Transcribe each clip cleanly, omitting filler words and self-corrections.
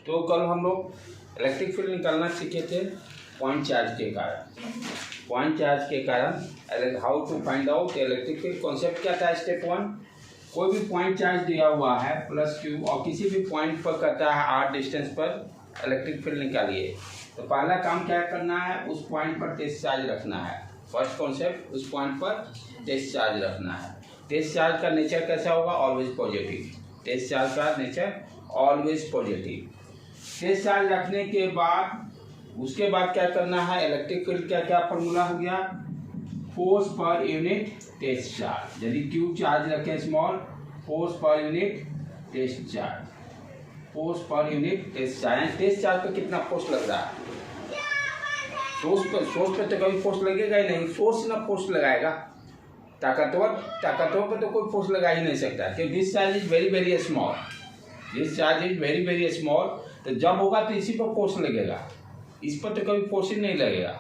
तो कल हम लोग इलेक्ट्रिक फील्ड निकालना सीखे थे पॉइंट चार्ज के कारण। पॉइंट चार्ज के कारण how to find out electric field. Concept क्या था? स्टेप 1, कोई भी पॉइंट चार्ज दिया हुआ है प्लस क्यू और किसी भी पॉइंट पर करता है आर डिस्टेंस पर इलेक्ट्रिक फील्ड निकालिए। तो पहला काम क्या करना है, उस पॉइंट पर टेस्ट चार्ज रखना है। फर्स्ट कॉन्सेप्ट, उस पॉइंट पर टेस्ट चार्ज रखना है। टेस्ट चार्ज का नेचर कैसा होगा? Always positive. टेस्ट चार्ज का nature always positive. Test charge रखने के बाद उसके बाद क्या करना है, इलेक्ट्रिक फील्ड का क्या फॉर्मूला हो गया? Force per unit test charge. यदि क्यू चार्ज रखें small, force per unit test charge. Force per unit test charge. Test charge पर कितना फोर्स लग रहा है? सोर्स पे तो कभी फोर्स लगेगा ही नहीं। सोर्स ना फोर्स लगाएगा। ताकतवर पे तो कोई फोर्स लगा ही नहीं सकता, क्योंकि this charge is very very small. This charge is very very small. तो जब होगा तो इसी पर फोर्स लगेगा, इस पर तो कभी फोर्स ही नहीं लगेगा।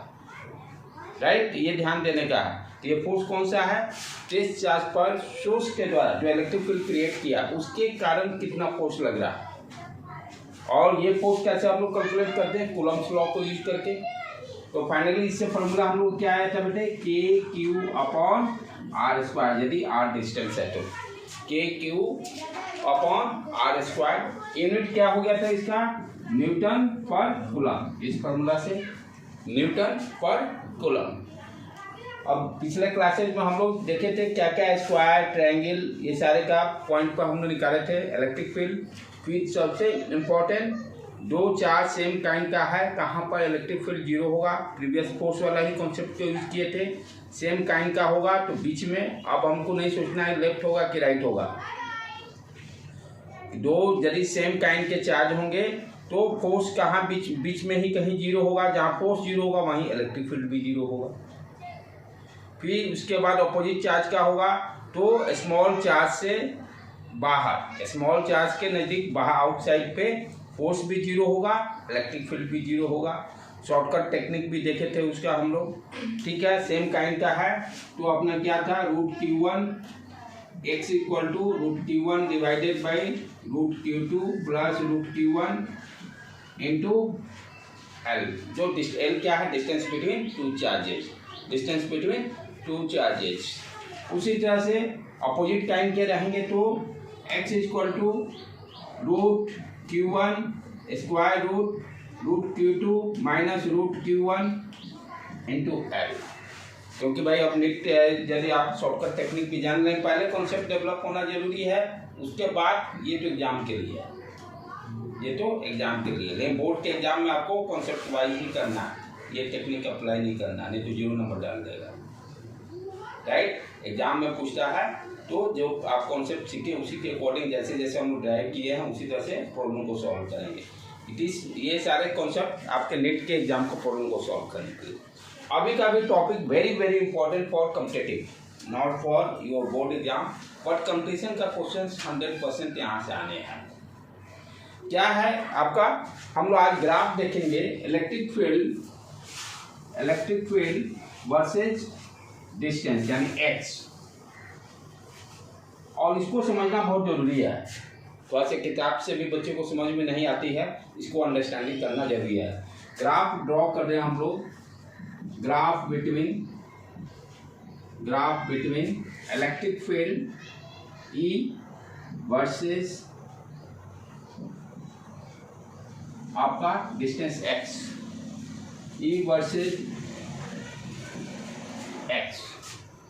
राइट, ये ध्यान देने का है। तो ये फोर्स कौन सा है? टेस्ट चार्ज पर सोर्स के द्वारा जो इलेक्ट्रिक फील्ड क्रिएट किया उसके कारण कितना फोर्स लग रहा है। और ये फोर्स कैसे हम लोग कैलकुलेट करते हैं? कूलम्ब्स लॉ को यूज करके। तो फाइनली इससे फॉर्मूला हम लोग क्या आया था बेटे? K Q upon R square. यदि आर डिस्टेंस है तो K Q upon R square. Unit क्या हो गया था इसका? न्यूटन पर कूलम। इस फॉर्मूला से न्यूटन पर कूलम। अब पिछले क्लासेज में हम लोग देखे थे क्या क्या स्क्वायर, ट्रायंगल, ये सारे का पॉइंट पर हमने निकाले थे इलेक्ट्रिक फील्ड। फिर सबसे इम्पोर्टेंट, दो चार्ज सेम काइंड का है, कहाँ पर इलेक्ट्रिक फील्ड जीरो होगा। प्रीवियस फोर्स वाला ही कॉन्सेप्ट को यूज किए थे। सेम काइंड का होगा तो बीच में अब हमको नहीं सोचना है लेफ्ट होगा कि राइट होगा। दो यदि सेम काइंड के चार्ज होंगे तो फोर्स कहाँ बीच में ही कहीं जीरो होगा। जहाँ फोर्स जीरो होगा वहीं इलेक्ट्रिक फील्ड भी जीरो होगा। फिर उसके बाद अपोजिट चार्ज का होगा तो स्मॉल चार्ज से बाहर, स्मॉल चार्ज के नज़दीक बाहर आउटसाइड पे फोर्स भी जीरो होगा, इलेक्ट्रिक फील्ड भी जीरो होगा। शॉर्टकट टेक्निक भी देखे थे उसका हम लोग। ठीक है, सेम काइंड का है तो अपना क्या था? √Q1 x equal to √Q1 divided by √Q2 plus √Q1 into L। जो L क्या है? Distance between two charges. Distance between two charges. उसी तरह से अपोजिट काइंड के रहेंगे तो x equal to √Q1 square √Q2 minus √Q1 into L। क्योंकि भाई अब निट यदि आप शॉर्टकट टेक्निक भी जान लें, पहले कॉन्सेप्ट डेवलप होना जरूरी है, उसके बाद ये तो एग्जाम के लिए है। ये तो एग्जाम के लिए, लेकिन बोर्ड के एग्जाम में आपको कॉन्सेप्ट वाइज ही करना है, ये टेक्निक अप्लाई नहीं करना, नहीं तो 0 नंबर डाल देगा। राइट, एग्जाम में पूछता है तो जो आप कॉन्सेप्ट सीखे उसी के अकॉर्डिंग जैसे जैसे हम लोग ड्राइव किए हैं उसी तरह से प्रॉब्लम को सॉल्व करेंगे। ये सारे कॉन्सेप्ट आपके नेट के एग्जाम को प्रॉब्लम को सॉल्व करने के लिए। अभी का भी topic very very important for competitive, not for your board exam, but competition का क्वेश्चन 100% यहाँ से आने हैं। क्या है आपका? हम लोग आज ग्राफ देखेंगे इलेक्ट्रिक फील्ड वर्सेज डिस्टेंस यानी x, और इसको समझना बहुत जरूरी है। थोड़ा सा किताब से भी बच्चे को समझ में नहीं आती है, इसको अंडरस्टैंडिंग करना जरूरी है। ग्राफ ड्रॉ कर रहे हैं हम लोग, graph between electric field E versus आपका distance x, E versus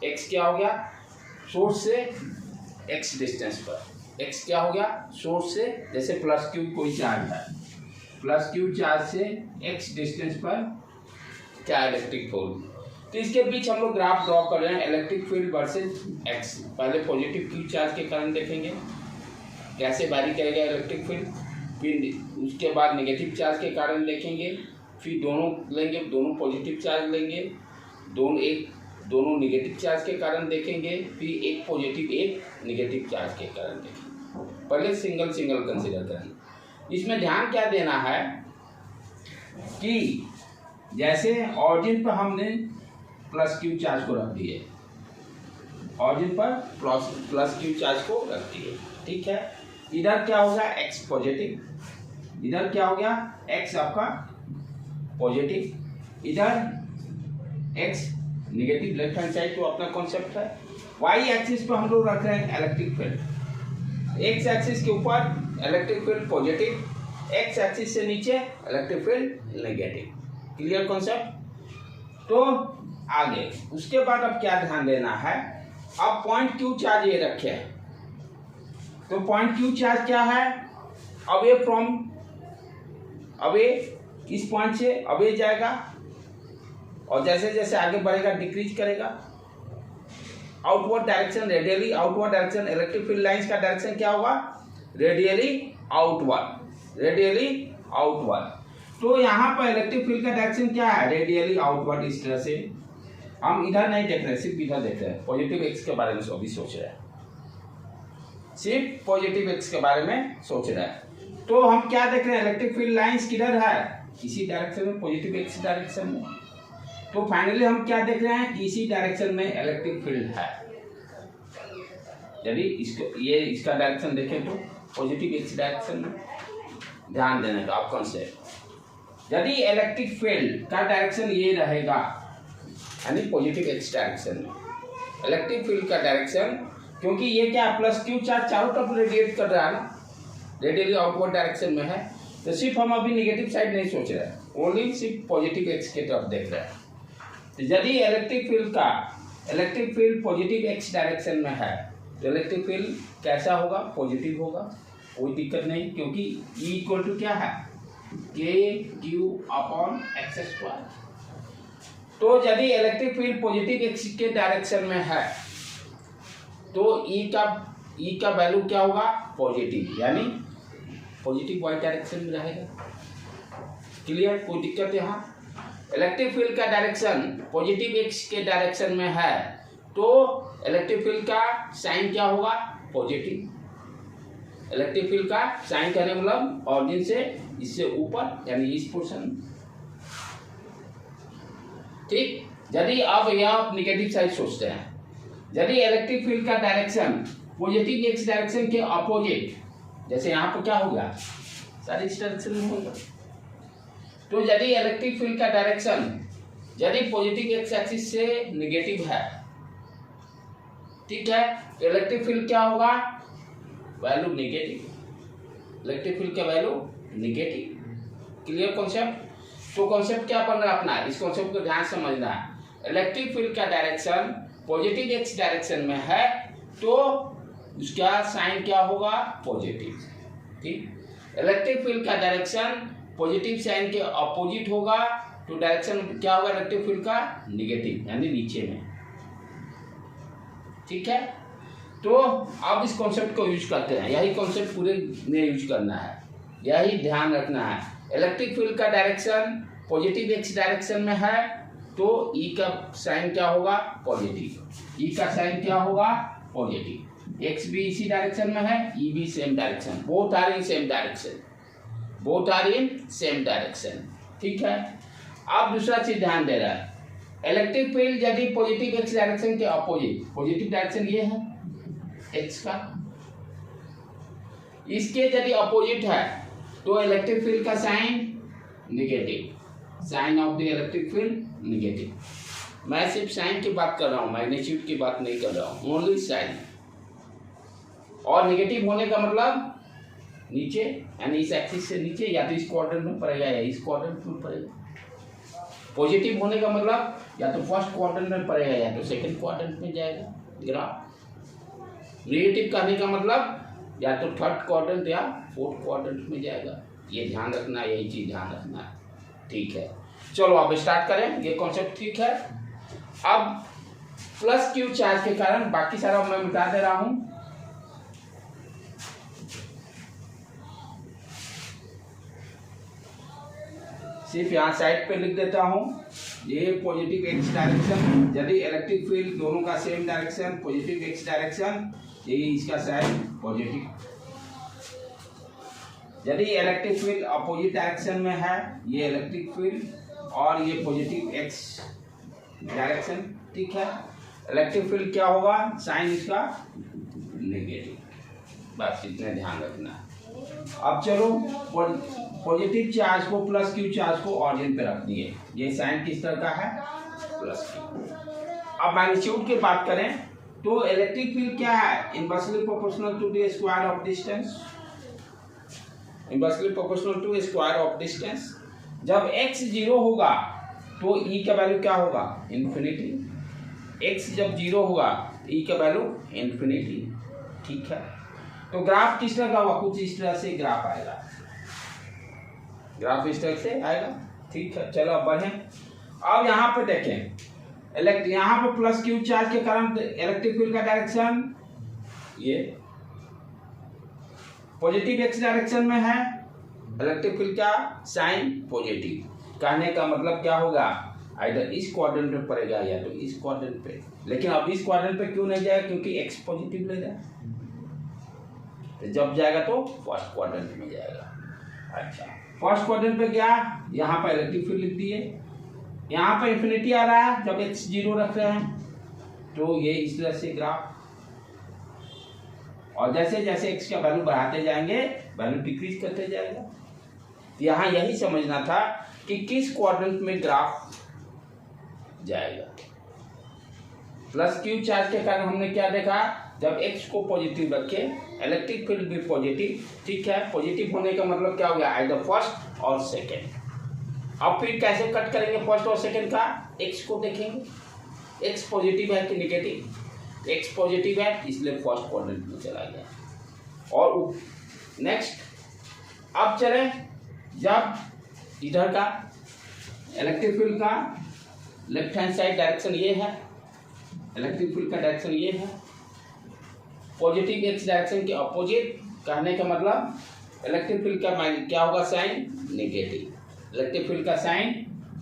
x क्या हो गया? सोर्स से x डिस्टेंस पर। x क्या हो गया? सोर्स से, जैसे प्लस क्यू कोई चार्ज है, प्लस क्यू चार्ज से x डिस्टेंस पर क्या इलेक्ट्रिक फील्ड। तो इसके बीच हम लोग ग्राफ ड्रॉ कर रहे हैं इलेक्ट्रिक फील्ड वर्सेज x। पहले पॉजिटिव क्यू चार्ज के कारण देखेंगे कैसे वैरी करेगा इलेक्ट्रिक फील्ड, फिर उसके बाद नेगेटिव चार्ज के कारण देखेंगे, फिर दोनों लेंगे, दोनों पॉजिटिव चार्ज लेंगे, दोनों नेगेटिव चार्ज के कारण देखेंगे, फिर एक पॉजिटिव एक नेगेटिव चार्ज के कारण देखेंगे। पहले सिंगल कंसिडर करेंगे। इसमें ध्यान क्या देना है कि जैसे ऑरिजिन पर हमने प्लस क्यू चार्ज को रख दिए, ऑरिजिन पर प्लस क्यू चार्ज को रख दिए, ठीक है। इधर क्या होगा? x पॉजिटिव, इधर क्या हो गया, x आपका पॉजिटिव, इधर x negative, left hand side तो अपना कॉन्सेप्ट है। y एक्सिस पे हम लोग रख रहे हैं इलेक्ट्रिक फील्ड, x एक्सिस के ऊपर electric field positive, x axis से नीचे electric field negative. Clear concept. तो आगे उसके बाद अब क्या ध्यान देना है, अब पॉइंट क्यू चार्ज ये रखे हैं, तो पॉइंट क्यू चार्ज क्या है, अवे फ्रॉम, अवे इस पॉइंट से अवे जाएगा और जैसे जैसे आगे बढ़ेगा डिक्रीज करेगा। Outward direction, radially outward direction, electric field lines का डायरेक्शन क्या होगा, रेडियली आउटवर्ड, रेडियली आउटवर्ड। तो यहाँ पर इलेक्ट्रिक फील्ड का डायरेक्शन क्या है, रेडियली आउटवर्ड। इस तरह से हम इधर नहीं देख रहे, सिर्फ इधर देख रहे हैं, पॉजिटिव एक्स के बारे में अभी सोच रहे हैं, सिर्फ पॉजिटिव एक्स के बारे में सोच रहे हैं। तो हम क्या देख रहे हैं, इलेक्ट्रिक फील्ड लाइंस किधर है, इसी डायरेक्शन में, पॉजिटिव एक्स डायरेक्शन में। तो फाइनली हम क्या देख रहे हैं, इसी डायरेक्शन में इलेक्ट्रिक फील्ड है। यदि इसको ये इसका डायरेक्शन देखें तो पॉजिटिव एक्स डायरेक्शन में, ध्यान देने का आप कॉन्सेप्ट। यदि इलेक्ट्रिक फील्ड का डायरेक्शन ये रहेगा, यानी पॉजिटिव एक्स डायरेक्शन में इलेक्ट्रिक फील्ड का डायरेक्शन, क्योंकि ये क्या प्लस क्यू चार्ज चारों तरफ रेडिएट कर रहा है ना, रेडियली आउटवर्ड डायरेक्शन में है, तो सिर्फ हम अभी निगेटिव साइड नहीं सोच रहे हैं, ओनली सिर्फ पॉजिटिव एक्स की तरफ देख रहे हैं। तो यदि electric field positive x direction में है तो इलेक्ट्रिक फील्ड कैसा होगा, पॉजिटिव होगा, कोई दिक्कत नहीं, क्योंकि E इक्वल टू क्या है, KQ/x²। तो यदि इलेक्ट्रिक फील्ड पॉजिटिव एक्स के डायरेक्शन में है तो E का वैल्यू क्या होगा, पॉजिटिव, यानी पॉजिटिव वाई डायरेक्शन में रहेगा। क्लियर, कोई दिक्कत यहाँ। इलेक्ट्रिक फील्ड का डायरेक्शन पॉजिटिव एक्स के डायरेक्शन में है तो इलेक्ट्रिक फील्ड का साइन क्या होगा, पॉजिटिव। इलेक्ट्रिक फील्ड का साइन करने मतलब ऑरिजिन से इससे ऊपर, यानी इस पोर्शन, ठीक। यदि अब यह निगेटिव साइड सोचते हैं, यदि इलेक्ट्रिक फील्ड का डायरेक्शन पॉजिटिव एक्स डायरेक्शन के अपोजिट, जैसे यहाँ पर क्या होगा, सारी इस डायरेक्शन में होगा, तो यदि इलेक्ट्रिक फील्ड का डायरेक्शन यदि पॉजिटिव एक्स एक्सिस से नेगेटिव है, ठीक है, तो इलेक्ट्रिक फील्ड क्या होगा, वैल्यू नेगेटिव, इलेक्ट्रिक फील्ड का वैल्यू नेगेटिव। Clear concept. तो कॉन्सेप्ट क्या बन रहा है अपना, इस कॉन्सेप्ट को ध्यान समझना है। इलेक्ट्रिक फील्ड का डायरेक्शन पॉजिटिव एक्स डायरेक्शन में है तो उसका साइन क्या होगा, पॉजिटिव, ठीक। इलेक्ट्रिक फील्ड का डायरेक्शन पॉजिटिव साइन के अपोजिट होगा तो डायरेक्शन क्या होगा इलेक्ट्रिक फील्ड का, निगेटिव, यानी नीचे में, ठीक है। तो अब इस कॉन्सेप्ट को यूज करते हैं, यही कॉन्सेप्ट पूरे में यूज करना है, यही ध्यान रखना है। इलेक्ट्रिक फील्ड का डायरेक्शन पॉजिटिव एक्स डायरेक्शन में है तो E का साइन क्या होगा, पॉजिटिव, E का साइन क्या होगा, पॉजिटिव। एक्स भी इसी डायरेक्शन में है, E भी same direction, both are in same direction, both are in same direction, ठीक है। अब दूसरा चीज ध्यान दे रहा है, इलेक्ट्रिक फील्ड यदि पॉजिटिव एक्स डायरेक्शन के अपोजिट, पॉजिटिव डायरेक्शन ये है एक्स का, इसके यदि अपोजिट है तो इलेक्ट्रिक फील्ड का sign negative, sign of the electric field negative. मैं सिर्फ साइन की बात कर रहा हूँ, मैग्नीट्यूड की बात नहीं कर रहा हूँ, ओनली साइन। और नेगेटिव होने का मतलब नीचे, यानी इस एक्सिस से नीचे, या तो इस क्वाड्रेंट में पड़ेगा या इस क्वाड्रेंट में पड़ेगा। पॉजिटिव होने का मतलब या तो फर्स्ट क्वाड्रेंट में पड़ेगा या तो सेकंड क्वाड्रेंट में जाएगा ग्राफ। नेगेटिव करने का मतलब या तो थर्ड क्वाड्रेंट या फोर्थ क्वाड्रेंट में जाएगा। ये ध्यान रखना, यही चीज ध्यान रखना है, ठीक है। चलो अब स्टार्ट करें, ये कॉन्सेप्ट ठीक है। अब प्लस क्यू चार्ज के कारण बाकी सारा मैं मिटा दे रहा हूं। सिर्फ यहाँ साइड पे लिख देता हूँ, ये पॉजिटिव एक्स डायरेक्शन, यदि इलेक्ट्रिक फील्ड दोनों का same direction positive x direction, यही इसका साइन पॉजिटिव। यदि इलेक्ट्रिक फील्ड अपोजिट डायरेक्शन में है, ये इलेक्ट्रिक फील्ड और ये पॉजिटिव एक्स डायरेक्शन, ठीक है। इलेक्ट्रिक फील्ड क्या होगा, साइन इसका नेगेटिव, बस इतना ध्यान रखना। अब चलो पॉजिटिव चार्ज को प्लस क्यू चार्ज को ऑरिजिन पे रख दिए। ये साइन किस तरह का है, प्लस क्यू। अब मैग्नीट्यूड की बात करें तो इलेक्ट्रिक फील्ड क्या है, inversely proportional to the square of distance, inversely proportional to square of distance. जब x 0 होगा तो e का वैल्यू क्या होगा, इन्फिनिटी। x जब 0 होगा तो e का वैल्यू इन्फिनिटी, ठीक है। तो ग्राफ किस तरह का होगा, कुछ इस तरह से ग्राफ आएगा, ग्राफ इस तरह से आएगा, ठीक है। चलो अब बढ़ें। अब यहाँ पे देखें, यहाँ पे प्लस क्यू चार्ज के कारण इलेक्ट्रिक फील्ड का डायरेक्शन ये पॉजिटिव एक्स डायरेक्शन में है, इलेक्ट्रिक फील्ड का साइन पॉजिटिव। कहने का मतलब क्या होगा, आइदर इस क्वाड्रेंट पे पड़ेगा या तो इस क्वाड्रेंट पे। लेकिन अब इस क्वाड्रेंट पे क्यों नहीं जाएगा, क्योंकि एक्स पॉजिटिव ले जाए, तो जब जाएगा तो फर्स्ट क्वाड्रेंट में जाएगा। अच्छा, फर्स्ट क्वाड्रेंट पे क्या, यहाँ पर इलेक्ट्रिक फील्ड लिख दिए, यहाँ पर इन्फिनिटी आ रहा है जब x 0 रख रहे हैं, तो ये इस तरह से ग्राफ, और जैसे जैसे x का वैल्यू बढ़ाते जाएंगे वैल्यू डिक्रीज करते जाएगा। यहाँ यही समझना था कि किस क्वाड्रेंट में ग्राफ जाएगा। प्लस क्यू चार्ज के कारण हमने क्या देखा, जब x को पॉजिटिव रखे इलेक्ट्रिक फील्ड भी पॉजिटिव, ठीक है। पॉजिटिव होने का मतलब क्या हो गया, आइदर फर्स्ट और सेकेंड। अब फिर कैसे कट करेंगे फर्स्ट और सेकेंड का, x को देखेंगे, x पॉजिटिव है कि निगेटिव, x पॉजिटिव है इसलिए फर्स्ट क्वाड्रेंट में चला गया। और नेक्स्ट अब चले, जब इधर का इलेक्ट्रिक फील्ड का लेफ्ट हैंड साइड डायरेक्शन ये है, इलेक्ट्रिक फील्ड का डायरेक्शन ये है, पॉजिटिव एक्स डायरेक्शन के अपोजिट, कहने का मतलब इलेक्ट्रिक फील्ड का क्या होगा, साइन निगेटिव, इलेक्ट्रिक फील्ड का साइन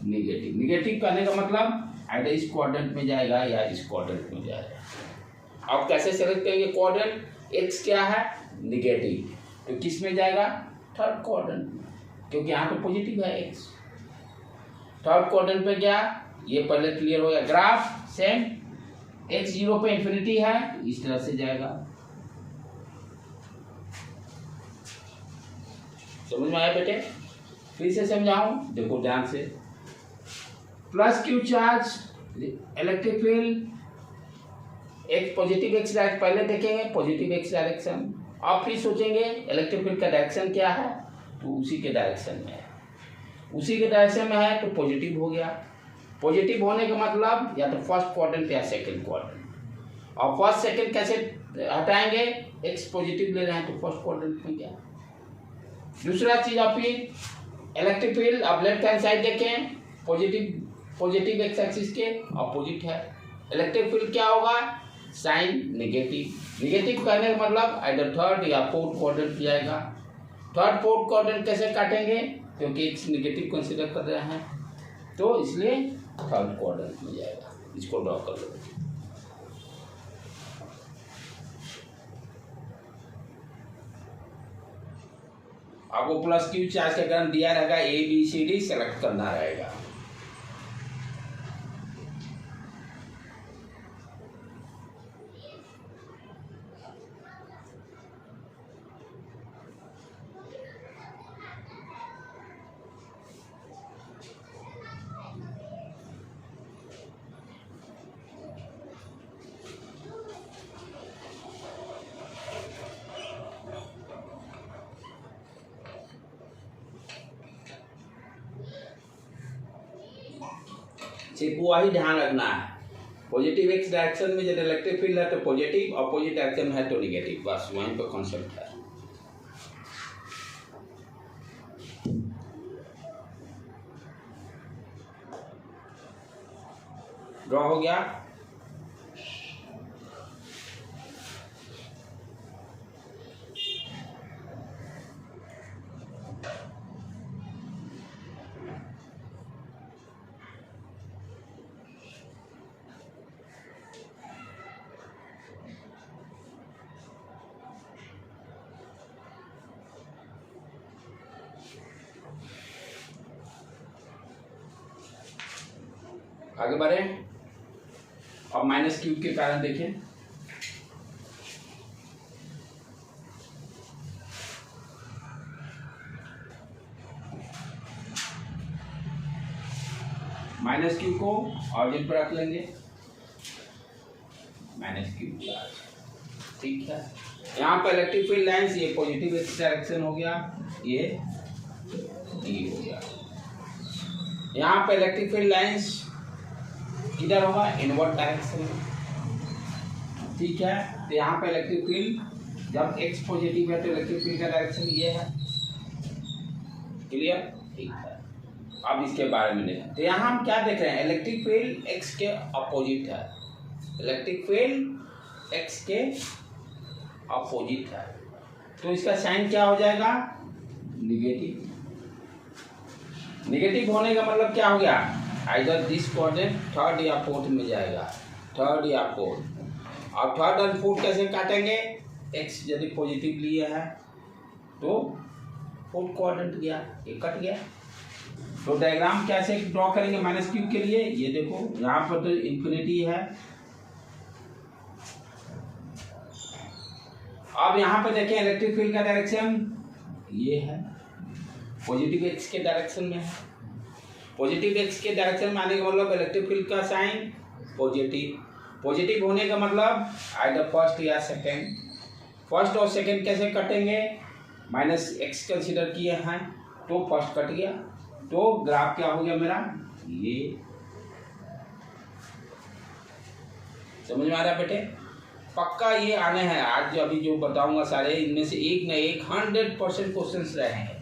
निगेटिव। निगेटिव करने का मतलब आइदर इस क्वाड्रेंट में जाएगा या इस क्वाड्रेंट में जाएगा। अब कैसे सेलेक्ट करेंगे क्वाड्रेंट, एक्स क्या है, निगेटिव, तो किस में जाएगा, थर्ड क्वाड्रेंट में, क्योंकि यहाँ पे पॉजिटिव है एक्स। थर्ड क्वाड्रेंट पे क्या, ये पहले क्लियर हो गया। ग्राफ सेम, एक्स 0 पे इन्फिनिटी है, इस तरह से जाएगा। समझ में आया बेटे, फिर से समझाऊं, देखो ध्यान से। Plus Q charge electric field, एक पॉजिटिव एक्स डायरेक्शन, पहले देखेंगे पॉजिटिव एक्स डायरेक्शन, अब फिर सोचेंगे इलेक्ट्रिक फील्ड का डायरेक्शन क्या है, तो उसी के डायरेक्शन में है, उसी के डायरेक्शन में है तो पॉजिटिव हो गया। पॉजिटिव होने का मतलब या तो फर्स्ट क्वाड्रेंट या सेकंड क्वाड्रेंट। और फर्स्ट सेकंड कैसे हटाएंगे, एक्स पॉजिटिव ले रहे हैं तो फर्स्ट क्वाड्रेंट में गया। दूसरा चीज, आप फिर इलेक्ट्रिक फील्ड, अब लेफ्ट हैंड साइड देखें, पॉजिटिव एक्स एक्सिस के अपोजिट है, इलेक्ट्रिक फील्ड क्या होगा, साइन निगेटिव। निगेटिव करने का मतलब आइदर थर्ड या फोर्थ क्वाड्रेंट जाएगा। थर्ड फोर्थ क्वाड्रेंट कैसे काटेंगे, क्योंकि एक्स निगेटिव कंसीडर कर रहे हैं, तो इसलिए थर्ड क्वाड्रेंट में जाएगा। इसको ड्रॉ कर लो। आपको प्लस क्यू चार्ज के कारण दिया रहेगा, A B C D select करना रहेगा। सिर्फ वही ध्यान रखना है, पॉजिटिव एक्स डायरेक्शन में जब इलेक्ट्रिक फील्ड है तो पॉजिटिव, अपोजिट डायरेक्शन है तो निगेटिव, बस वहीं पर कॉन्सेप्ट है। ड्रॉ हो गया। आगे बढ़े। अब माइनस क्यूब के कारण देखें, माइनस क्यू को ऑरिजिन पर रख लेंगे, माइनस क्यू चार्ज, ठीक है। यहाँ पर इलेक्ट्रिक फील्ड लाइंस, ये पॉजिटिव एक्स डायरेक्शन हो गया, ये डी हो गया। यहाँ पे इलेक्ट्रिक फील्ड लाइंस किधर होगा, इनवर्ट डायरेक्शन में, ठीक है। तो यहाँ पे इलेक्ट्रिक फील्ड जब एक्स पॉजिटिव है तो इलेक्ट्रिक फील्ड का डायरेक्शन ये है, क्लियर, ठीक है। अब इसके बारे में देखें, तो यहाँ हम क्या देख रहे हैं, इलेक्ट्रिक फील्ड एक्स के अपोजिट है, इलेक्ट्रिक फील्ड एक्स के अपोजिट है, तो इसका साइन क्या हो जाएगा, निगेटिव। निगेटिव होने का मतलब क्या हो गया, आइदर दिस कोऑर्डिनेट थर्ड या फोर्थ में जाएगा, थर्ड या फोर्थ। अब थर्ड और फोर्थ कैसे काटेंगे, एक्स यदि पॉजिटिव लिए है तो फोर्थ कोऑर्डिनेट गया, ये कट गया। तो डायग्राम कैसे ड्रॉ करेंगे माइनस क्यू के लिए, ये देखो यहाँ पर तो इन्फिनिटी है। अब यहाँ पर देखें इलेक्ट्रिक फील्ड का डायरेक्शन ये है, पॉजिटिव एक्स के डायरेक्शन में है। पॉजिटिव एक्स के डायरेक्शन में आने का मतलब इलेक्ट्रिक फील्ड का साइन पॉजिटिव। पॉजिटिव होने का मतलब आइदर फर्स्ट या सेकंड। फर्स्ट और सेकंड कैसे कटेंगे, माइनस एक्स कंसीडर किए हैं तो फर्स्ट कट गया, तो ग्राफ क्या हो गया मेरा, ये समझ में आ रहा है बेटे। पक्का ये आने हैं आज जो अभी जो बताऊंगा सारे, इनमें से एक न एक 100% क्वेश्चंस रहे हैं।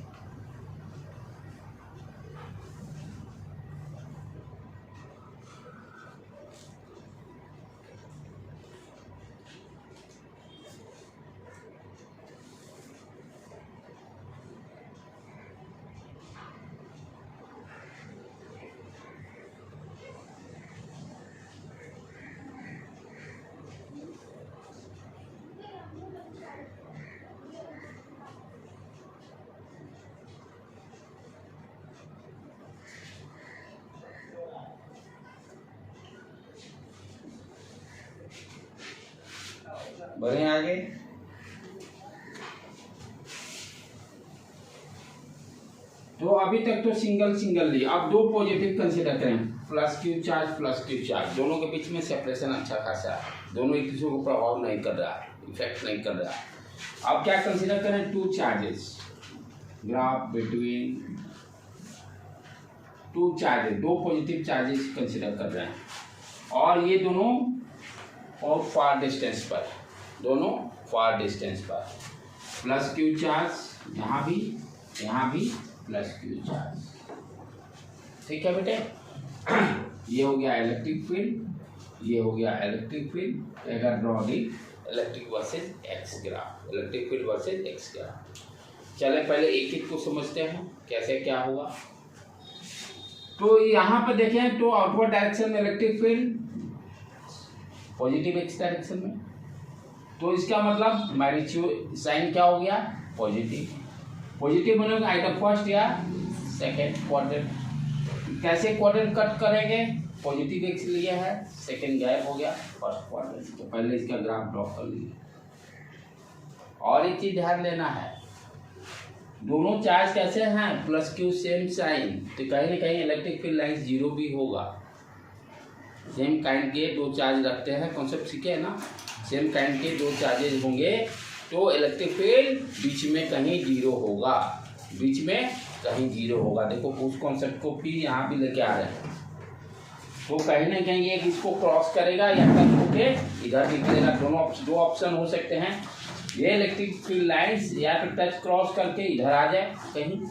बढ़े आगे, तो अभी तक तो सिंगल सिंगल ली। अब दो पॉजिटिव कंसीडर करें, plus Q charge plus Q charge, दोनों के बीच में सेपरेशन अच्छा खासा है, दोनों एक दूसरे को प्रभाव नहीं कर रहा है, इफेक्ट नहीं कर रहा है। अब क्या कंसीडर करें, two charges, graph between two charges, दो पॉजिटिव चार्जेस कंसीडर कर रहे हैं, और ये दोनों और फार डिस्टेंस पर, दोनों फार डिस्टेंस पर, प्लस क्यू चार्ज यहाँ भी प्लस क्यू चार्ज, ठीक है बेटे। ये हो गया इलेक्ट्रिक फील्ड, ये हो गया इलेक्ट्रिक फील्ड। अगर draw the electric versus x graph, electric field versus x graph. चले पहले एक एक को समझते हैं कैसे क्या हुआ। तो यहाँ पे देखें तो आउटवर्ड डायरेक्शन में electric field positive x direction में, तो इसका मतलब मैग्नीट्यूड साइन क्या हो गया, पॉजिटिव। पॉजिटिव होने का आइटम फर्स्ट या सेकेंड क्वाड्रेंट। कैसे क्वाड्रेंट कट करेंगे, पॉजिटिव एक्स लिया है, सेकेंड गायब हो गया, फर्स्ट क्वाड्रेंट। तो पहले इसका ग्राफ ड्रॉ कर लीजिए। और एक चीज ध्यान देना है, दोनों चार्ज कैसे हैं, प्लस क्यू सेम साइन, तो कहीं ना कहीं इलेक्ट्रिक फील्ड लाइन जीरो भी होगा। सेम काइंड के दो चार्ज रखते हैं, कॉन्सेप्ट सीखे है ना, सेम काइंड के दो चार्जेस होंगे तो इलेक्ट्रिक फील्ड बीच में कहीं जीरो होगा, बीच में कहीं जीरो होगा। देखो उस कॉन्सेप्ट को फिर यहाँ भी लेके आ रहे हैं, तो कहीं ना कहीं एक इसको क्रॉस करेगा या टच होके इधर निकलेगा। दो ऑप्शन हो सकते हैं, ये इलेक्ट्रिक फील्ड लाइंस या फिर टच क्रॉस करके इधर आ जाए कहीं,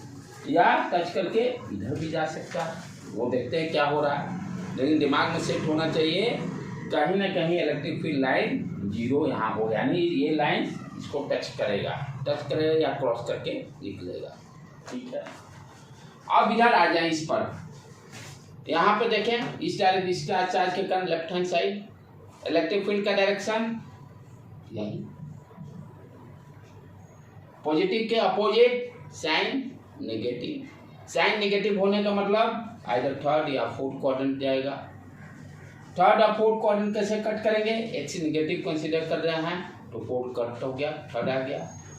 या टच करके इधर भी जा सकता है, वो देखते हैं क्या हो रहा है। लेकिन दिमाग में सेट होना चाहिए कहीं ना कहीं इलेक्ट्रिक फील्ड लाइन जीरो यहाँ हो, यानी ये लाइन इसको टच करेगा या क्रॉस करके निकलेगा, ठीक है। अब इधर आ जाए इस पर, यहाँ पे देखें इस डायरेक्शन, इसका चार्ज के कारण left hand side electric field का डायरेक्शन यही, पॉजिटिव के opposite sign negative. Sign negative होने का मतलब आइदर थर्ड या फोर्थ क्वाड्रेंट जाएगा। थर्ड और फोर्थ क्वाड्रेंट कैसे कट करेंगे, एक्स नेगेटिव कंसीडर कर रहे हैं तो फोर्थ कट हो गया, थर्ड आ गया,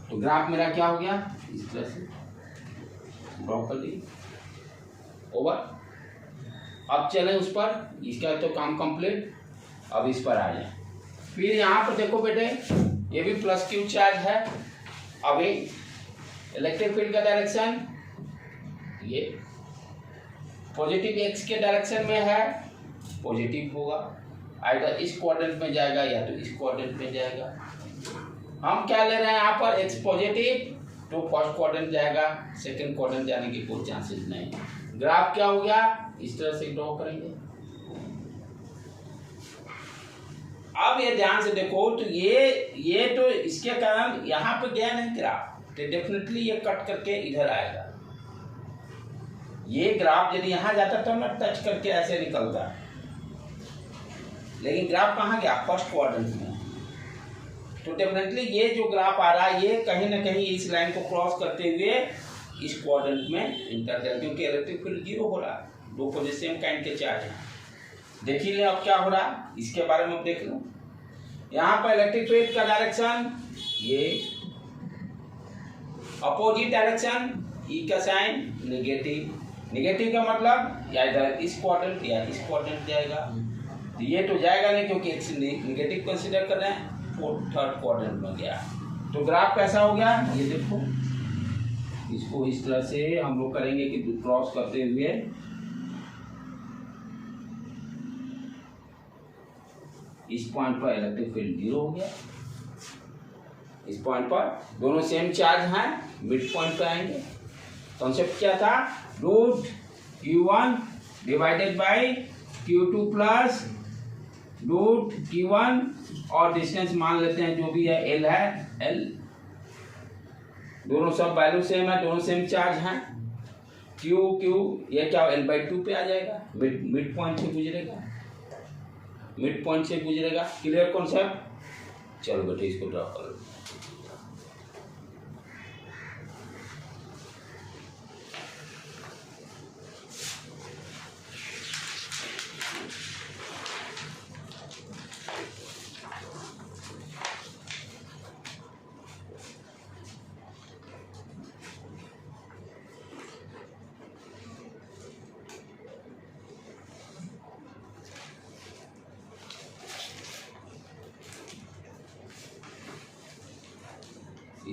तो ग्राफ मेरा क्या हो गया, इस तरह से ड्रॉ कर दी ओवर। अब चलें उस पर, इसका तो काम कंप्लीट। अब इस पर आ जाए। फिर यहाँ पर देखो बेटे, ये भी प्लस क्यू चार्ज है। अभी इलेक्ट्रिक फील्ड का डायरेक्शन ये पॉजिटिव एक्स के डायरेक्शन में है, पॉजिटिव होगा, आइदर इस क्वाड्रेंट में जाएगा या तो इस क्वाड्रेंट में जाएगा। हम क्या ले रहे हैं यहाँ पर, एक्स पॉजिटिव तो फर्स्ट क्वाड्रेंट जाएगा, सेकंड क्वाड्रेंट जाने की कोई चांसेस नहीं। ग्राफ क्या हो गया, इस तरह से ड्रॉ करेंगे। अब ये ध्यान से देखो, तो ये तो इसके कारण यहाँ पे गया नहीं ग्राफ, तो डेफिनेटली ये कट करके इधर आएगा। ये ग्राफ यदि यहाँ जाता तो ना टच करके ऐसे निकलता, लेकिन ग्राफ कहाँ गया, फर्स्ट क्वाड्रेंट में। तो डेफिनेटली ये जो ग्राफ आ रहा है ये कहीं ना कहीं इस लाइन को क्रॉस करते हुए इस क्वाड्रेंट में इंटर करेगा, क्योंकि इलेक्ट्रिक फील्ड 0 हो रहा है, दो पोजीशन काइंड के चार्ज हैं। देख लीजिए अब क्या हो रहा है, इसके बारे में अब देख लो। यहाँ पर इलेक्ट्रिक फील्ड का डायरेक्शन ये अपोजिट डायरेक्शन, ई का साइन नेगेटिव, नेगेटिव का मतलब या इधर इस क्वाड्रेंट या इस क्वाड्रेंट जाएगा। तो ये तो जाएगा नहीं क्योंकि एक्स नेगेटिव कंसीडर कर रहे हैं, थर्ड क्वाड्रेंट में गया। तो ग्राफ कैसा हो गया, ये देखो, इसको इस तरह से हम लोग करेंगे कि क्रॉस करते हुए इस पॉइंट पर इलेक्ट्रिक फील्ड 0 हो गया। इस पॉइंट पर दोनों सेम चार्ज हैं, मिड पॉइंट पे आएंगे। कॉन्सेप्ट क्या था, root Q1 divided by Q2 plus root Q1 और डिस्टेंस मान लेते हैं जो भी है L है, L दोनों सब वैल्यू सेम है, दोनों सेम चार्ज हैं। Q ये क्या L/2 पे आ जाएगा, मिड पॉइंट से गुजरेगा, मिड पॉइंट से गुजरेगा। क्लियर कॉन्सेप्ट, चलो बेटे इसको ड्रॉ कर लो।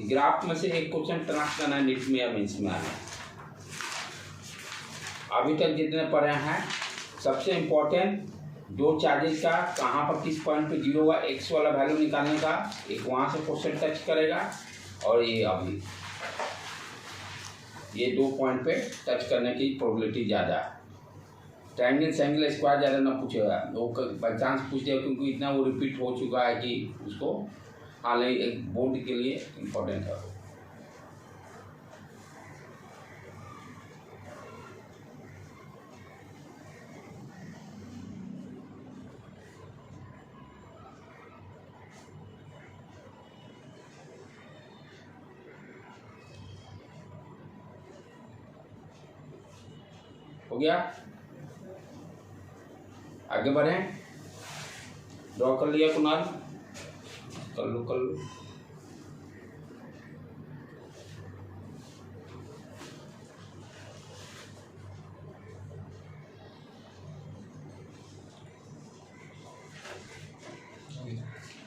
ग्राफ में से एक क्वेश्चन ट्रांस करना है, नीट में या मेंस में आना है। अभी तक जितने पढ़े हैं सबसे इम्पोर्टेंट दो चार्जेस का कहाँ पर किस पॉइंट पे 0 होगा, एक्स वाला वैल्यू निकालने का, एक वहाँ से क्वेश्चन टच करेगा और ये अभी ये 2 पॉइंट पे टच करने की प्रोबेबिलिटी ज़्यादा है। ट्रायंगल सैंगल स्क्वायर ज़्यादा ना पूछेगा, वो बाई चांस पूछ दिया क्योंकि इतना वो रिपीट हो चुका है कि उसको हाँ नहीं, एक बोर्ड के लिए इम्पोर्टेंट है। हो गया, आगे बढ़ें। ड्रॉ कर लिया कुणाल, कर लो कर लो।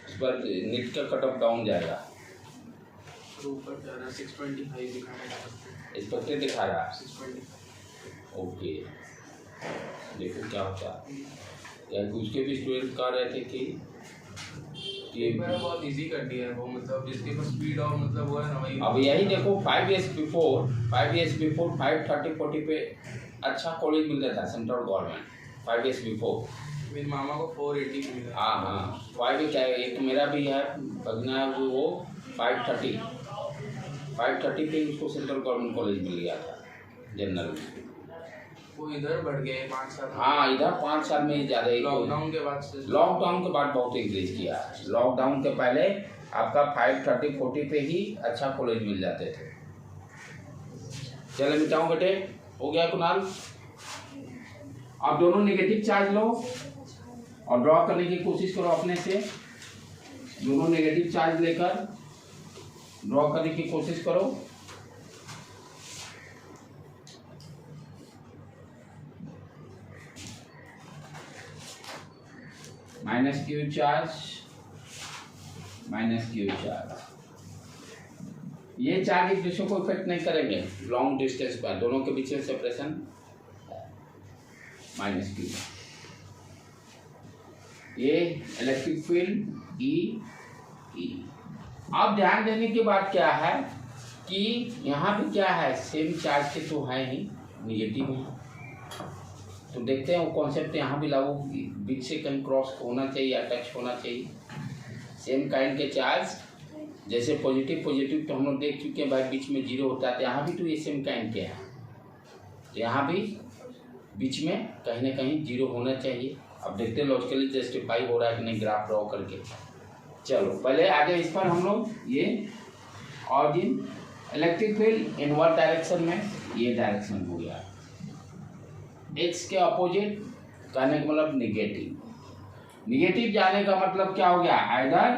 इस पर नीट का कट ऑफ डाउन जाएगा, ऊपर जा रहा 625 दिखा रहा है, इस पर क्या दिखा रहा है 625। ओके, देखो क्या होता है। या उसके भी स्टूडेंट कह रहे थे कि मैंने बहुत इजी कर दिया है वो, मतलब जिसके पास स्पीड और मतलब वो है ना वही। अब यही देखो 5 years बिफोर 530-40 पे अच्छा कॉलेज मिल रहा था सेंट्रल गवर्नमेंट 5 years बिफोर। मेरे मामा को 480 मिला। हाँ हाँ, 5 क्या है, एक मेरा भी है भगना है वो 530 पे उसको सेंट्रल गवर्नमेंट कॉलेज मिल गया था जनरल में। वो इधर बढ़ गए 5 साल। हाँ, इधर 5 साल में ज़्यादा ही, लॉकडाउन के बाद से। लॉकडाउन के बाद बहुत इंक्रीज किया। लॉकडाउन के पहले आपका 530-40 पे ही अच्छा कॉलेज मिल जाते थे। चलो मिटाऊँ बेटे, हो गया कुणाल। अब दोनों नेगेटिव चार्ज लो और ड्रॉ करने की कोशिश करो अपने से। दोनों नेगेटिव चार्ज लेकर ड्रॉ करने की कोशिश करो। Minus Q charge, minus Q charge. ये चार्ज एक दूसरे को इफेक्ट नहीं करेंगे लॉन्ग डिस्टेंस पर, दोनों के बीच में सेपरेशन माइनस क्यू। ये इलेक्ट्रिक फील्ड ई। अब ध्यान देने की बात क्या है कि यहाँ पे क्या है, सेम चार्ज के तो है ही, निगेटिव है। तो देखते हैं वो कॉन्सेप्ट यहाँ भी लागू, बीच से कहीं क्रॉस होना चाहिए या टच होना चाहिए। सेम काइंड के चार्ज, जैसे पॉजिटिव पॉजिटिव तो हम लोग देख चुके हैं भाई, बीच में जीरो होता है, तो यहाँ भी तो ये सेम काइंड के हैं, तो यहाँ भी बीच में कहीं ना कहीं जीरो होना चाहिए। अब देखते हैं लॉजिकली जस्टिफाई हो रहा है कि नहीं ग्राफ ड्रॉ करके। चलो पहले आगे इस पर हम लोग ये origin electric field invert direction में, ये डायरेक्शन हो गया। एक्स के अपोजिट कहने का मतलब निगेटिव। निगेटिव जाने का मतलब क्या हो गया, आइदर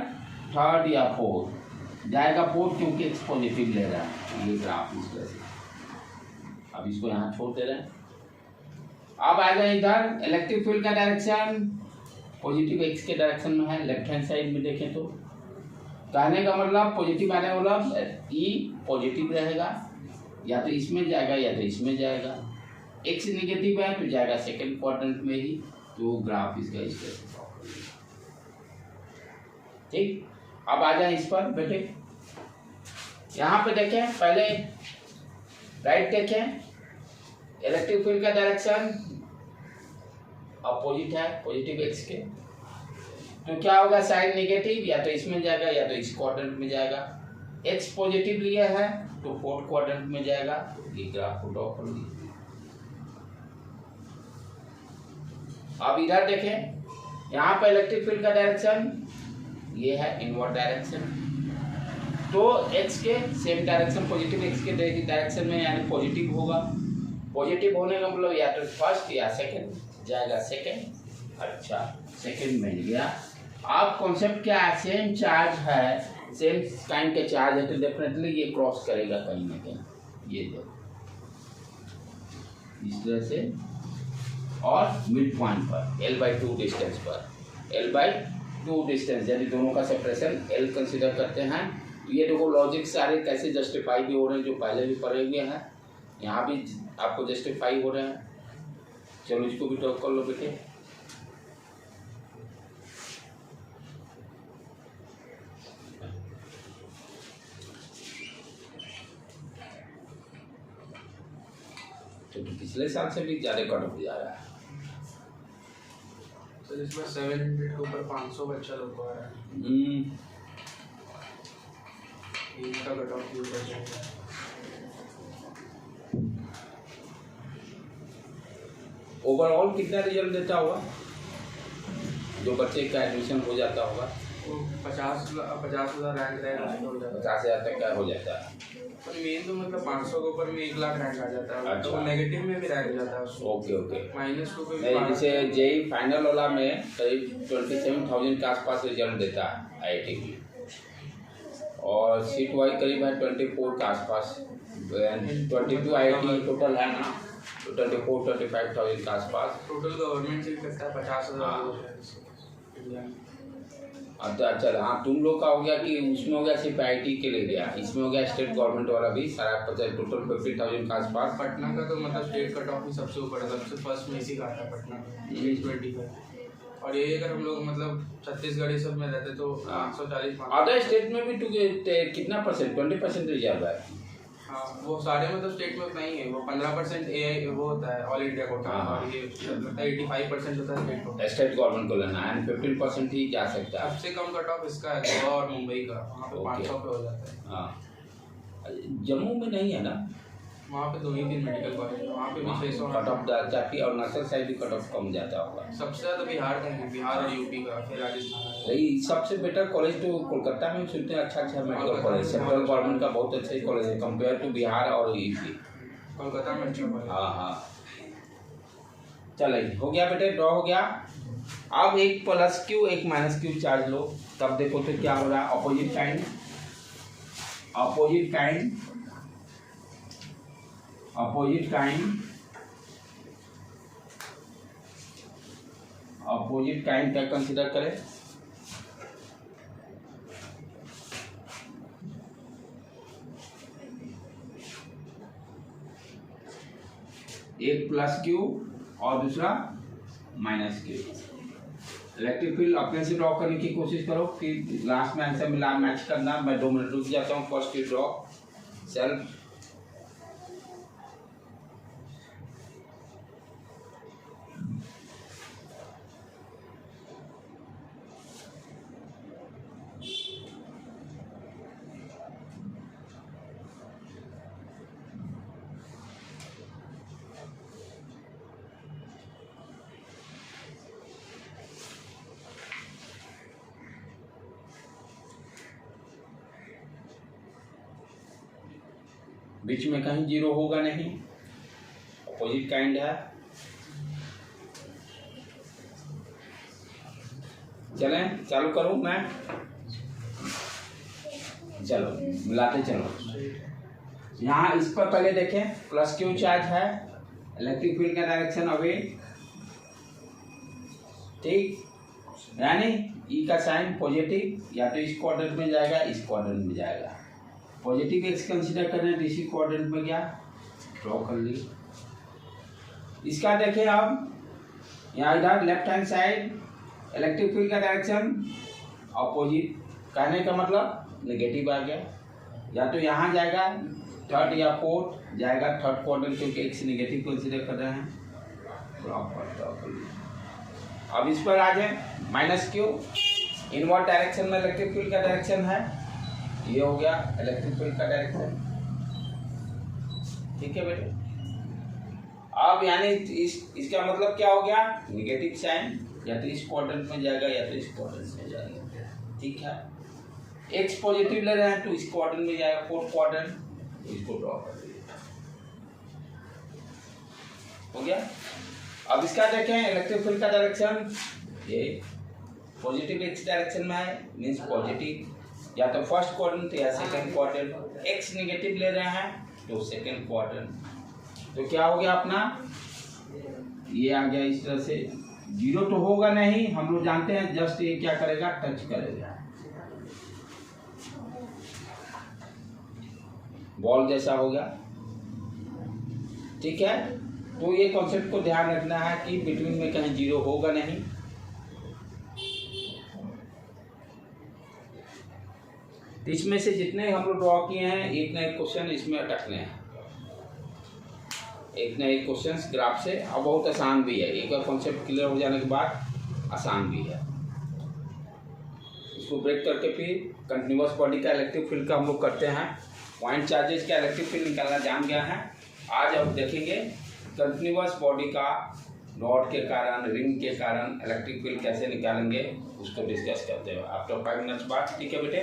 थर्ड या फोर्थ जाएगा, फोर्थ क्योंकि एक्स पॉजिटिव ले रहा है, ये ग्राफ इस तरह से। अब इसको यहाँ छोड़ दे रहे हैं। अब आएगा इधर इलेक्ट्रिक फील्ड का डायरेक्शन पॉजिटिव एक्स के डायरेक्शन में है, लेफ्ट हैंड साइड में देखें तो कहने का मतलब पॉजिटिव आने वाला ई पॉजिटिव रहेगा, या तो इसमें जाएगा या तो इसमें जाएगा। एक्स निगेटिव है तो जाएगा सेकंड क्वाड्रेंट में ही, तो ग्राफ इसका इस तरह से। ठीक, अब आ जाए इस पर बेटे, यहाँ पे देखें पहले राइट देखें, इलेक्ट्रिक फील्ड का डायरेक्शन अपोजिट है पॉजिटिव एक्स के, तो क्या होगा, साइन निगेटिव, या तो इसमें जाएगा या तो इस क्वाड्रेंट में जाएगा। एक्स पॉजिटिव लिया है तो फोर्थ क्वाड्रेंट में जाएगा, ये ग्राफ को ड्रॉ कर लीजिए। अब इधर देखें, यहाँ पर इलेक्ट्रिक फील्ड का डायरेक्शन ये है इनवर्ट डायरेक्शन, तो एक्स के सेम डायरेक्शन पॉजिटिव एक्स के डायरेक्शन में यानी पॉजिटिव होगा। पॉजिटिव होने का मतलब या तो फर्स्ट या सेकंड जाएगा, सेकंड। अच्छा सेकंड में गया। अब कॉन्सेप्ट क्या है, सेम चार्ज है, सेम काइंड के चार्ज है, तो डेफिनेटली ये क्रॉस करेगा कहीं ना कहीं, ये देखो इस तरह से, और मिड पॉइंट पर L/2 डिस्टेंस पर, L/2 डिस्टेंस यानी दोनों का सेपरेशन L कंसिडर करते हैं। तो ये देखो लॉजिक सारे कैसे जस्टिफाई भी हो रहे हैं, जो पहले भी पढ़े हुए हैं, यहाँ भी आपको जस्टिफाई हो रहे हैं। चलो इसको भी टॉक कर लो बेटे। तो पिछले साल से भी ज्यादा कट ऑफ जा रहा है। सर इसमें 700 के ऊपर 500 बच्चा लोग को आ रहा है। इनका कट ऑफ भी ऊपर जाएगा। ओवरऑल कितना रिजल्ट देता होगा जो बच्चे का एडमिशन हो जाता होगा? 50,000 रैंक रहेगा, 50,000 तक का हो जाता है। पर मेन तो मतलब 500 के ऊपर में 1 लाख रैंक आ जाता है। अच्छा। तो नेगेटिव में भी रैंक जाता है उसको। Okay okay. -2 पे नहीं, जैसे जेई फाइनल वाला में करीब 27,000 के आसपास रिजल्ट देता है आईआईटी की, और सीट वाइज करीब है 24 के आसपास, 22 आईआईटी टोटल है ना, तो 24-25,000 के आसपास टोटल गवर्नमेंट से करता है 50,000 इंडिया में। अच्छा चल, हाँ तुम लोग का हो गया कि उसमें हो गया सिर्फ आईटी के लिए गया, इसमें हो गया स्टेट गवर्नमेंट वाला भी सारा 50 टोटल 50,000 के आसपास। पटना का तो मतलब स्टेट कट ऑफ भी सबसे ऊपर है, सबसे फर्स्ट में इसी का आता है पटना का 25। और यही अगर हम लोग मतलब छत्तीसगढ़ सब में रहते तो 540। अदर स्टेट में भी कितना परसेंट, 20% रिजर्व है? हाँ वो सारे मतलब स्टेट में उतना ही है, वो 15% एआई वो होता है ऑल इंडिया कोटा, और ये 85% होता है स्टेट कोटा। स्टेट गवर्नमेंट को लेना है, 15% ही जा सकता है। सबसे कम कट ऑफ इसका है गोवा और मुंबई का, वहाँ पे 500 पे हो जाता है। हाँ जम्मू में नहीं है ना, वहाँ पे 2-3 मेडिकल कॉलेज, वहाँ पे भी 600 कट ऑफ जाती है, और नक्सल साइड भी कट ऑफ कम जाता होगा। सबसे ज़्यादा बिहार का है, बिहार और यूपी का, फिर राजस्थान। यही सबसे बेटर कॉलेज तो कोलकाता में सुनते हैं, अच्छा मेडिकल कॉलेज, सेंट्रल गवर्नमेंट का बहुत अच्छे कॉलेज है कंपेयर टू बिहार और यूपी। कोलकाता में अच्छा कॉलेज। हाँ चलिए हो गया बेटे, ड्रॉ हो गया। अब एक प्लस क्यू एक माइनस क्यू चार्ज लो, तब देखो तो क्या हो रहा है, opposite kind opposite kind opposite kind opposite kind का कंसिडर करें। एक प्लस क्यू और दूसरा माइनस क्यू। इलेक्ट्रिक फील्ड अपने से ड्रॉ करने की कोशिश करो कि लास्ट में आंसर मिला मैच करना। मैं 2 मिनट रुक जाता हूँ। First you draw self. बीच में कहीं जीरो होगा नहीं, अपोजिट काइंड है। चलें चालू करूं मैं, चलो मिलाते चलो। यहाँ इस पर पहले देखें, प्लस क्यू चार्ज है, इलेक्ट्रिक फील्ड का डायरेक्शन अवे, ठीक, यानी ई का साइन पॉजिटिव, या तो इस क्वाड्रेंट में जाएगा इस क्वाड्रेंट में जाएगा। पॉजिटिव एक्स कंसीडर करना है, इसी क्वाड्रेंट में गया, ड्रॉ कर ली। इसका देखें अब, यहाँ इधर left hand side electric field का डायरेक्शन अपोजिट, कहने का मतलब नेगेटिव आ गया। या तो यहाँ जाएगा थर्ड या फोर्थ जाएगा, थर्ड क्वाड्रेंट, क्योंकि एक्स नेगेटिव कंसीडर कर रहे हैं। ड्रॉ कर ली। अब इस पर आ जाए, माइनस क्यू, इनवर्ड डायरेक्शन में इलेक्ट्रिक फील्ड का डायरेक्शन है, ये हो गया इलेक्ट्रिक फील्ड का डायरेक्शन, ठीक है बेटे। अब यानी इसका मतलब क्या हो गया, नेगेटिव साइन, या तो इस क्वाड्रेंट में जाएगा या तो इस क्वाड्रेंट में जाएगा, ठीक है। एक्स पॉजिटिव ले रहे हैं तो इस क्वाड्रेंट में जाएगा, फोर्थ क्वाड्रेंट, तो इसको ड्रॉ कर दिए, हो गया। अब इसका देखें इलेक्ट्रिक फील्ड का डायरेक्शन, ये पॉजिटिव एक्स डायरेक्शन में है, मीन्स पॉजिटिव, या तो फर्स्ट क्वाड्रेंट या सेकंड क्वाड्रेंट। एक्स नेगेटिव ले रहे हैं तो सेकंड क्वाड्रेंट, तो क्या हो गया अपना, ये आ गया इस तरह से। जीरो तो होगा नहीं, हम लोग जानते हैं, जस्ट ये क्या करेगा, टच करेगा, बॉल जैसा होगा, ठीक है। तो ये कॉन्सेप्ट को ध्यान रखना है कि बिटवीन में कहीं जीरो होगा नहीं। इसमें से जितने हम लोग ड्रॉ किए हैं, एक ना एक क्वेश्चन इसमें अटकने हैं, एक ना एक क्वेश्चन ग्राफ से। और बहुत आसान भी है, एक बार कॉन्सेप्ट क्लियर हो जाने के बाद आसान भी है। इसको ब्रेक करके फिर कंटिन्यूअस बॉडी का इलेक्ट्रिक फील्ड का हम लोग करते हैं। पॉइंट चार्जेस का इलेक्ट्रिक फील्ड निकालना जान गया है। आज हम देखेंगे कंटिन्यूअस बॉडी का रॉड के कारण, रिंग के कारण इलेक्ट्रिक फील्ड कैसे निकालेंगे, उसको डिस्कस करते हैं आफ्टर 5 मिनट्स बाद, ठीक है बेटे।